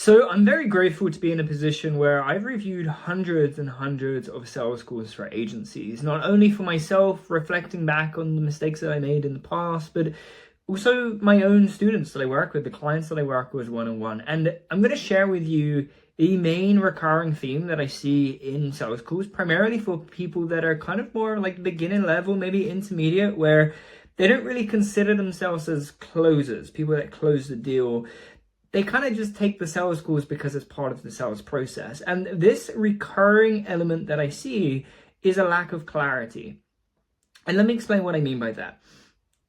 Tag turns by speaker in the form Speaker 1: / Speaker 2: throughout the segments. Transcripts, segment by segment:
Speaker 1: So I'm very grateful to be in a position where I've reviewed hundreds and hundreds of sales calls for agencies, not only for myself, reflecting back on the mistakes that I made in the past, but also my own students that I work with, the clients that I work with one-on-one. And I'm going to share with you the main recurring theme that I see in sales calls, primarily for people that are kind of more like beginner level, maybe intermediate, where they don't really consider themselves as closers, people that close the deal. They kind of just take the sales calls because it's part of the sales process. And this recurring element that I see is a lack of clarity. And let me explain what I mean by that,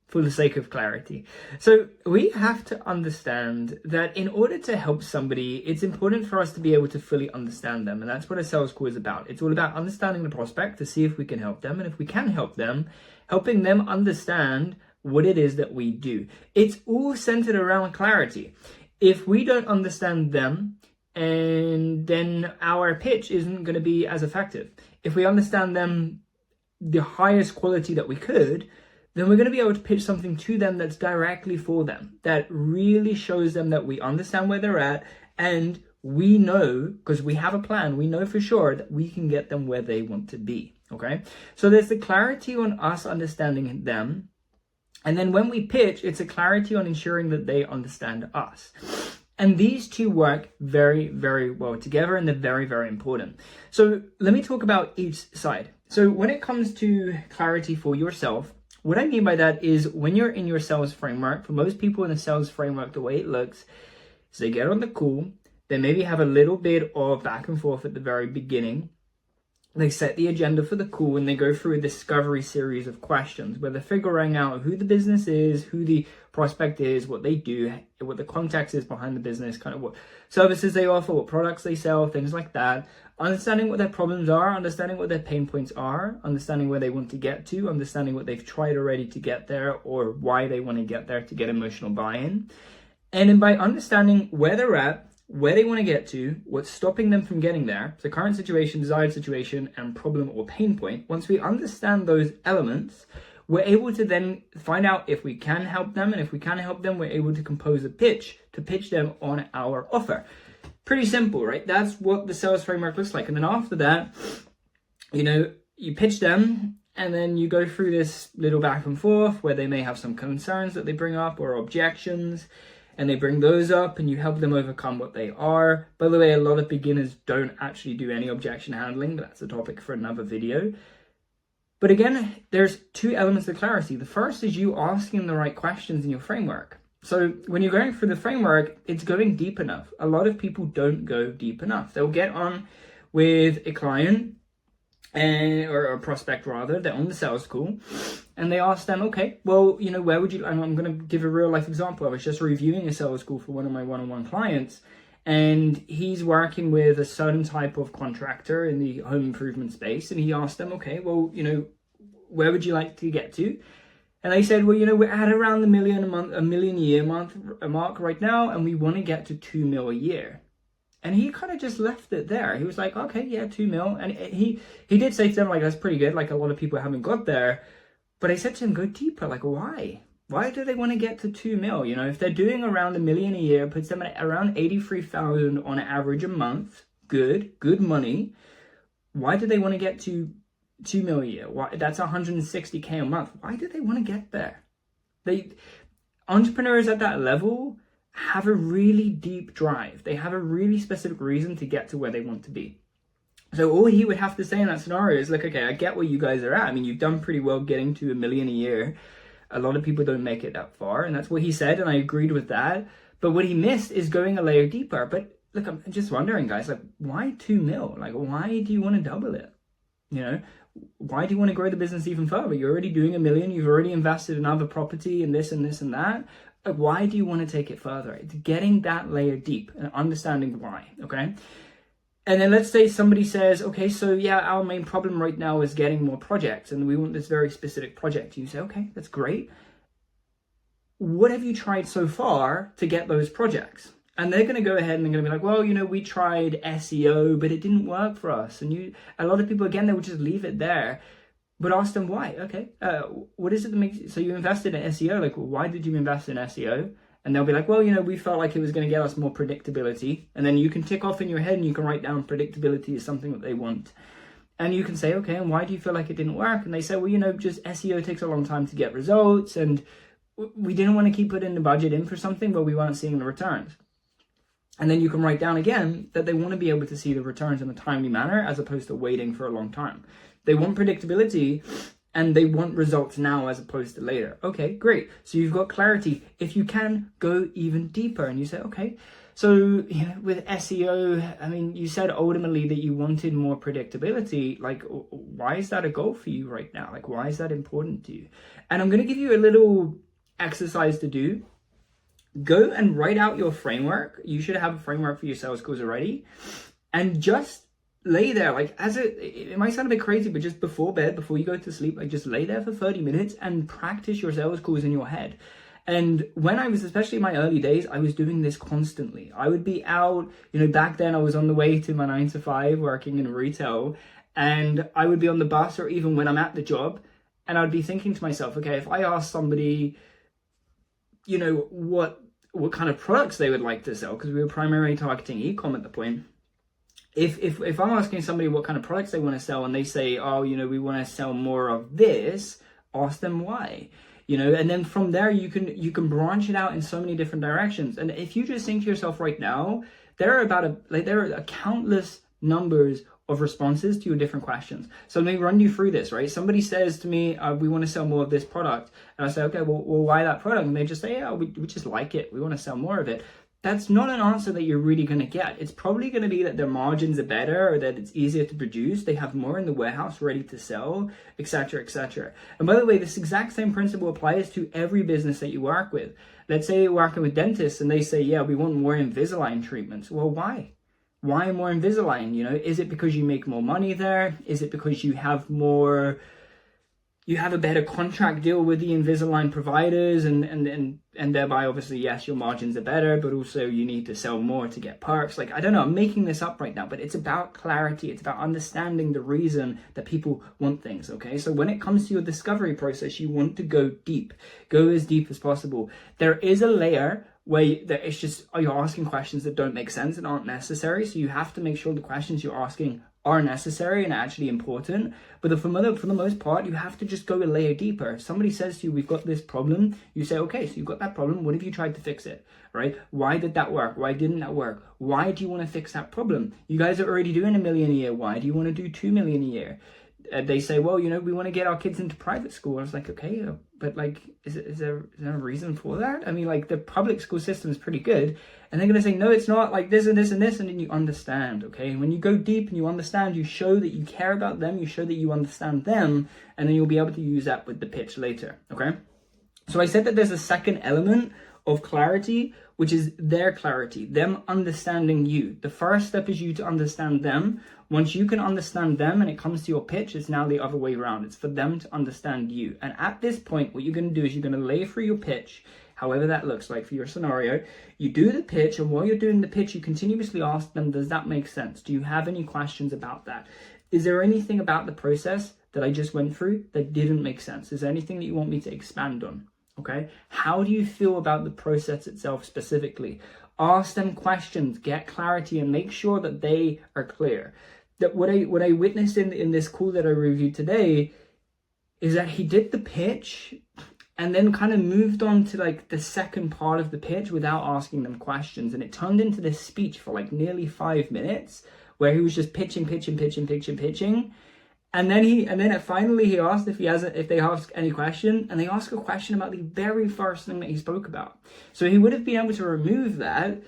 Speaker 1: for the sake of clarity. So we have to understand that in order to help somebody, it's important for us to be able to fully understand them. And that's what a sales call is about. It's all about understanding the prospect to see if we can help them. And if we can help them, helping them understand what it is that we do. It's all centered around clarity. If we don't understand them, and then our pitch isn't going to be as effective. If we understand them the highest quality that we could, then we're going to be able to pitch something to them that's directly for them, that really shows them that we understand where they're at, and we know, because we have a plan, we know for sure that we can get them where they want to be, okay? So there's the clarity on us understanding them. And then when we pitch, it's a clarity on ensuring that they understand us. And these two work very, very well together, and they're very, very important. So let me talk about each side. So when it comes to clarity for yourself, what I mean by that is when you're in your sales framework, for most people in the sales framework, the way it looks is they get on the call, they maybe have a little bit of back and forth at the very beginning. They set the agenda for the call and they go through a discovery series of questions where they're figuring out who the business is, who the prospect is, what they do, what the context is behind the business, kind of what services they offer, what products they sell, things like that. Understanding what their problems are, understanding what their pain points are, understanding where they want to get to, understanding what they've tried already to get there or why they want to get there to get emotional buy-in. And then by understanding where they're at, where they want to get to, what's stopping them from getting there, so current situation, desired situation, and problem or pain point. Once we understand those elements, we're able to then find out if we can help them, and if we can help them, we're able to compose a pitch to pitch them on our offer. Pretty simple, right? That's what the sales framework looks like. And then after that, you pitch them, and then you go through this little back and forth where they may have some concerns that they bring up or objections. And they bring those up and you help them overcome what they are. By the way, a lot of beginners don't actually do any objection handling, but that's a topic for another video. But again, there's two elements of clarity. The first is you asking the right questions in your framework. So when you're going through the framework, it's going deep enough. A lot of people don't go deep enough. They'll get on with a client or a prospect rather, they're on the sales call and they ask them, okay, well, where would you, and I'm going to give a real life example. I was just reviewing a sales call for one of my one-on-one clients and he's working with a certain type of contractor in the home improvement space. And he asked them, okay, well, where would you like to get to? And they said, well, we're at around the $1 million a year mark right now. And we want to get to 2 mil a year. And he kind of just left it there. He was like, okay, yeah, 2 mil. And he did say to them, like, that's pretty good. Like, a lot of people haven't got there. But I said to him, go deeper. Like, why? Why do they want to get to 2 mil? If they're doing around $1 million a year, puts them at around 83,000 on average a month. Good money. Why do they want to get to 2 mil a year? Why? That's 160K a month. Why do they want to get there? Entrepreneurs at that level have a really deep drive. They have a really specific reason to get to where they want to be. So all he would have to say in that scenario is like, okay, I get where you guys are at. I mean, you've done pretty well getting to $1 million a year. A lot of people don't make it that far. And that's what he said. And I agreed with that. But what he missed is going a layer deeper. But look, I'm just wondering, guys, like, why 2 mil? Like, why do you want to double it? Why do you want to grow the business even further? You're already doing $1 million. You've already invested in other property and this and this and that. Why do you want to take it further? It's getting that layer deep and understanding why, okay? And then let's say somebody says, okay, so yeah, our main problem right now is getting more projects and we want this very specific project. You say, okay, that's great. What have you tried so far to get those projects? And they're going to go ahead and they're going to be like, well, we tried SEO, but it didn't work for us. And a lot of people, again, they would just leave it there. But ask them why. Okay, what is it that makes, so you invested in SEO, like, well, why did you invest in SEO? And they'll be like, well, we felt like it was going to get us more predictability. And then you can tick off in your head and you can write down predictability is something that they want. And you can say, okay, and why do you feel like it didn't work? And they say, well, just SEO takes a long time to get results. And we didn't want to keep putting the budget in for something, but we weren't seeing the returns. And then you can write down again that they want to be able to see the returns in a timely manner as opposed to waiting for a long time. They want predictability and they want results now as opposed to later. Okay, great. So you've got clarity. If you can, go even deeper and you say, okay, so with SEO, I mean, you said ultimately that you wanted more predictability. Like, why is that a goal for you right now? Like, why is that important to you? And I'm going to give you a little exercise to do. Go and write out your framework. You should have a framework for your sales calls already. And just lay there, like, it might sound a bit crazy, but just before bed, before you go to sleep, like, just lay there for 30 minutes and practice your sales calls in your head. And when I was, especially in my early days, I was doing this constantly. I would be out, back then I was on the way to my 9 to 5 working in retail, and I would be on the bus or even when I'm at the job, and I'd be thinking to myself, okay, if I ask somebody, what kind of products they would like to sell, because we were primarily targeting e-com at the point. If I'm asking somebody what kind of products they want to sell and they say, oh, we want to sell more of this, ask them why. And then from there you can branch it out in so many different directions. And if you just think to yourself right now, there are countless numbers of responses to your different questions. So let me run you through this, right? Somebody says to me, we want to sell more of this product. And I say, okay, well, why that product? And they just say, yeah, we just like it. We want to sell more of it. That's not an answer that you're really going to get. It's probably going to be that their margins are better or that it's easier to produce. They have more in the warehouse ready to sell, etc., etc. And by the way, this exact same principle applies to every business that you work with. Let's say you're working with dentists and they say, yeah, we want more Invisalign treatments. Well, why? Why more Invisalign? Is it because you make more money there? Is it because you have a better contract deal with the Invisalign providers and thereby obviously, yes, your margins are better, but also you need to sell more to get perks. Like, I don't know, I'm making this up right now, but it's about clarity. It's about understanding the reason that people want things, okay? So when it comes to your discovery process, you want to go deep. Go as deep as possible. There is a layer where it's just, you're asking questions that don't make sense and aren't necessary. So you have to make sure the questions you're asking are necessary and actually important. But for the most part, you have to just go a layer deeper. If somebody says to you, we've got this problem, you say, okay, so you've got that problem. What have you tried to fix it, right? Why did that work? Why didn't that work? Why do you want to fix that problem? You guys are already doing $1 million a year. Why do you want to do $2 million a year? They say, well, we want to get our kids into private school. I was like, okay, but like, is there a reason for that? I mean, like, the public school system is pretty good. And they're going to say, no, it's not, like this and this and this. And then you understand, okay? And when you go deep and you understand, you show that you care about them, you show that you understand them, and then you'll be able to use that with the pitch later, okay? So I said that there's a second element of clarity, which is their clarity, them understanding you. The first step is you to understand them. Once you can understand them and it comes to your pitch, it's now the other way around. It's for them to understand you. And at this point, what you're going to do is you're going to lay through your pitch, however that looks like for your scenario. You do the pitch, and while you're doing the pitch, you continuously ask them, does that make sense? Do you have any questions about that? Is there anything about the process that I just went through that didn't make sense? Is there anything that you want me to expand on? Okay, how do you feel about the process itself specifically? Ask them questions, get clarity, and make sure that they are clear. That what I witnessed in this call that I reviewed today is that he did the pitch and then kind of moved on to like the second part of the pitch without asking them questions, and it turned into this speech for like nearly 5 minutes where he was just pitching. And then finally he asked if they ask any question, and they ask a question about the very first thing that he spoke about. So he would have been able to remove that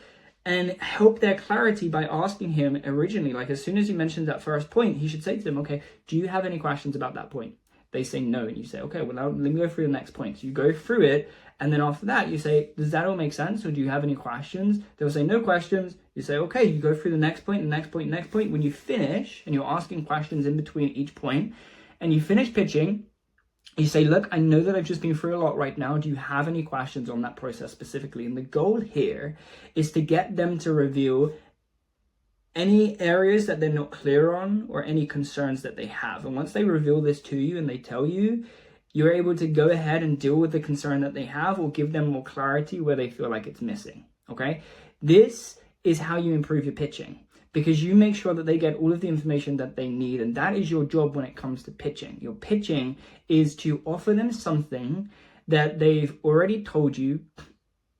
Speaker 1: and help their clarity by asking him originally, like as soon as he mentioned that first point, he should say to them, okay, do you have any questions about that point? They say no, and you say, okay, well now let me go through the next point. So you go through it, and then after that you say, does that all make sense, or do you have any questions? They'll say no questions. You say, okay, you go through the next point, the next point, next point. When you finish, and you're asking questions in between each point, and you finish pitching, you say, look, I know that I've just been through a lot right now. Do you have any questions on that process specifically? And the goal here is to get them to reveal any areas that they're not clear on or any concerns that they have. And once they reveal this to you and they tell you, you're able to go ahead and deal with the concern that they have or give them more clarity where they feel like it's missing, okay? This is how you improve your pitching, because you make sure that they get all of the information that they need, and that is your job when it comes to pitching. Your pitching is to offer them something that they've already told you.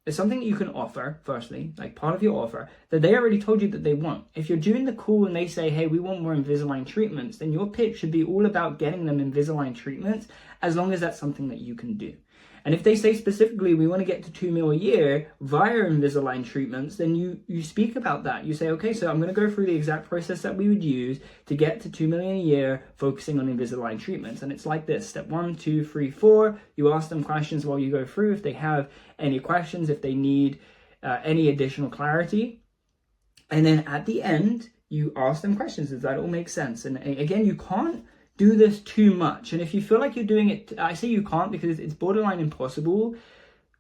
Speaker 1: It's something that you can offer, firstly, like part of your offer, that they already told you that they want. If you're doing the call and they say, hey, we want more Invisalign treatments, then your pitch should be all about getting them Invisalign treatments, as long as that's something that you can do. And if they say specifically, we want to get to 2 mil a year via Invisalign treatments, then you speak about that. You say, okay, so I'm going to go through the exact process that we would use to get to 2 million a year, focusing on Invisalign treatments. And it's like this: step 1, 2, 3, 4. You ask them questions while you go through. If they have any questions, if they need any additional clarity. And then at the end, you ask them questions. Does that all make sense? And again, you can't do this too much. And if you feel like you're doing it, I say you can't because it's borderline impossible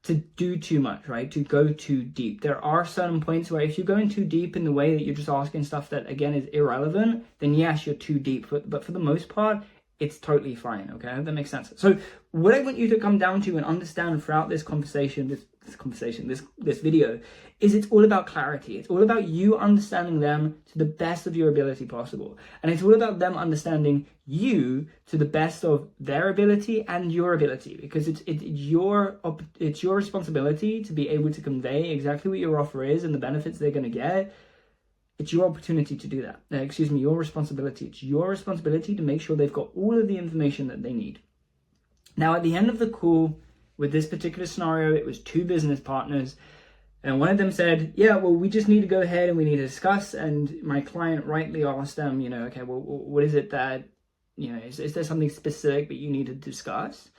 Speaker 1: to do too much, right? To go too deep. There are certain points where if you're going too deep in the way that you're just asking stuff that, again, is irrelevant, then yes, you're too deep. But for the most part, it's totally fine, okay? I hope that makes sense. So what I want you to come down to and understand throughout this conversation, this video, is it's all about clarity. It's all about you understanding them to the best of your ability possible. And it's all about them understanding you to the best of their ability and your ability, because it's your responsibility to be able to convey exactly what your offer is and the benefits they're going to get. It's your opportunity to do that. Your responsibility. It's your responsibility to make sure they've got all of the information that they need. Now, at the end of the call, with this particular scenario, it was 2 business partners. And one of them said, yeah, well, we just need to go ahead and we need to discuss. And my client rightly asked them, okay, well, what is it that, is there something specific that you need to discuss?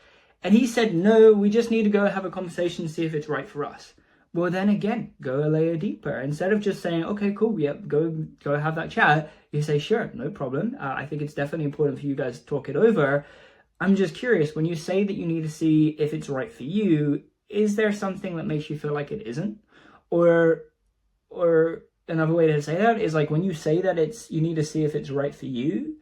Speaker 1: And he said, no, we just need to go have a conversation and see if it's right for us. Well, then again, go a layer deeper. Instead of just saying, okay, cool, yeah, go have that chat, you say, sure, no problem. I think it's definitely important for you guys to talk it over. I'm just curious, when you say that you need to see if it's right for you, is there something that makes you feel like it isn't? Or another way to say that is like when you say that you need to see if it's right for you,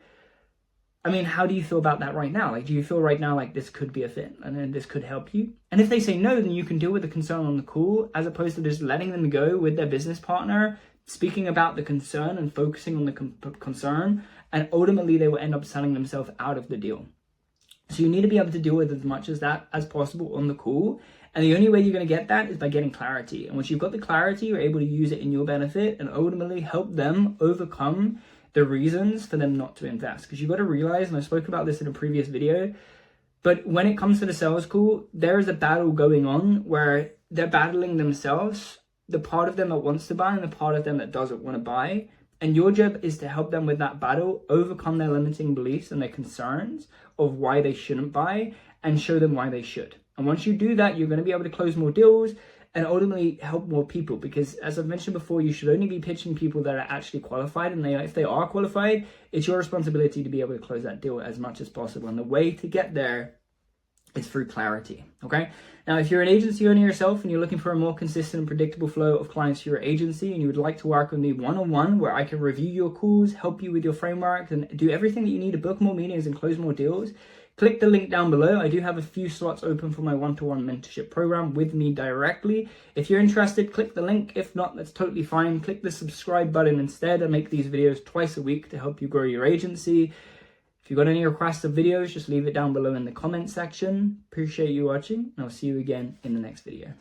Speaker 1: I mean, how do you feel about that right now? Like, do you feel right now like this could be a fit and then this could help you? And if they say no, then you can deal with the concern on the call, as opposed to just letting them go with their business partner, speaking about the concern and focusing on the concern, and ultimately they will end up selling themselves out of the deal. So you need to be able to deal with as much as that as possible on the call. And the only way you're going to get that is by getting clarity. And once you've got the clarity, you're able to use it in your benefit and ultimately help them overcome the reasons for them not to invest. Because you've got to realize, and I spoke about this in a previous video, but when it comes to the sales call, there is a battle going on where they're battling themselves, the part of them that wants to buy and the part of them that doesn't want to buy. And your job is to help them with that battle, overcome their limiting beliefs and their concerns of why they shouldn't buy, and show them why they should. And once you do that, you're going to be able to close more deals and ultimately help more people. Because as I've mentioned before, you should only be pitching people that are actually qualified. And if they are qualified, it's your responsibility to be able to close that deal as much as possible. And the way to get there is through clarity, okay? Now, if you're an agency owner yourself and you're looking for a more consistent and predictable flow of clients to your agency, and you would like to work with me one-on-one, where I can review your calls, help you with your framework, and do everything that you need to book more meetings and close more deals, click the link down below. I do have a few slots open for my one-to-one mentorship program with me directly. If you're interested, click the link. If not, that's totally fine. Click the subscribe button instead. I make these videos twice a week to help you grow your agency. If you've got any requests of videos, just leave it down below in the comment section. Appreciate you watching, and I'll see you again in the next video.